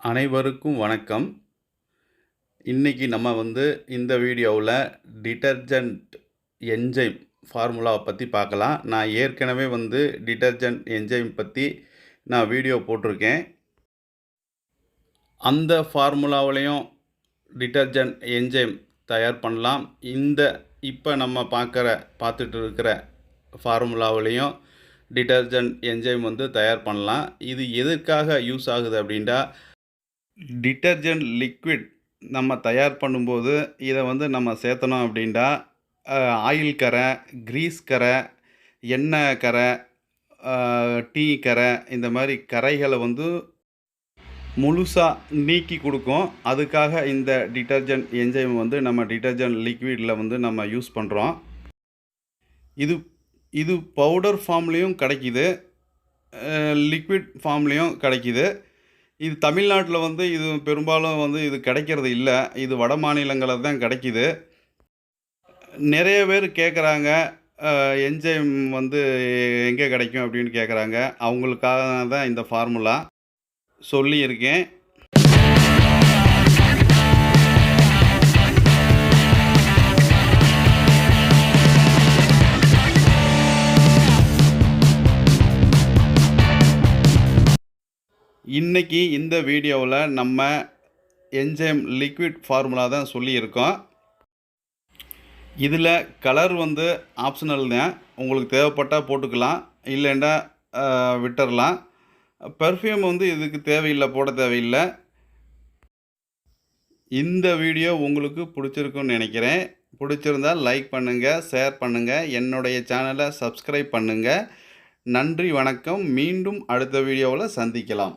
அனைவருக்கும் வணக்கம். இன்னைக்கு நம்ம இந்த வீடியோவில் டிட்டர்ஜென்ட் என்சைம் ஃபார்முலாவை பற்றி பார்க்கலாம். நான் ஏற்கனவே டிட்டர்ஜென்ட் என்சைம் பற்றி நான் வீடியோ போட்டிருக்கேன். அந்த ஃபார்முலாவிலையும் டிட்டர்ஜென்ட் என்சைம் தயார் பண்ணலாம். இப்போ நம்ம பார்த்துட்டு இருக்கிற ஃபார்முலாவிலையும் டிட்டர்ஜென்ட் என்சைம் தயார் பண்ணலாம். இது எதற்காக யூஸ் ஆகுது அப்படின்டா, டிட்டர்ஜென்ட் லிக்விட் நம்ம தயார் பண்ணும்போது இதை நம்ம சேர்த்தணும் அப்படின்டா, ஆயில் கரை, கிரீஸ் கரை, எண்ணெய் கரை, டீ கரை, இந்த மாதிரி கரைகளை முழுசாக நீக்கி கொடுக்கும். அதுக்காக இந்த டிட்டர்ஜென்ட் என்சைம் நம்ம டிட்டர்ஜென்ட் லிக்விடில் நம்ம யூஸ் பண்ணுறோம். இது பவுடர் ஃபார்ம்லேயும் கிடைக்கிது, லிக்விட் ஃபார்ம்லேயும் கிடைக்கிது. இது தமிழ்நாட்டில் இது பெரும்பாலும் இது கிடைக்கிறது இல்லை. இது வட மாநிலங்களில் தான் கிடைக்கிது. நிறைய பேர் கேட்குறாங்க, என்சைம் எங்கே கிடைக்கும் அப்படின்னு கேட்குறாங்க. அவங்களுக்காக தான் இந்த ஃபார்முலா சொல்லியிருக்கேன். இன்றைக்கி இந்த வீடியோவில் நம்ம என்சைம் லிக்விட் ஃபார்முலா தான் சொல்லியிருக்கோம். இதில் கலர் ஆப்ஷனல் தான். உங்களுக்கு தேவைப்பட்டால் போட்டுக்கலாம், இல்லைன்னா விட்டுறலாம். பெர்ஃப்யூம் இதுக்கு தேவையில்லை, போட தேவையில்லை. இந்த வீடியோ உங்களுக்கு பிடிச்சிருக்குன்னு நினைக்கிறேன். பிடிச்சிருந்தால் லைக் பண்ணுங்கள், ஷேர் பண்ணுங்கள், என்னுடைய சேனலை சப்ஸ்கிரைப் பண்ணுங்கள். நன்றி, வணக்கம். மீண்டும் அடுத்த வீடியோவில் சந்திக்கலாம்.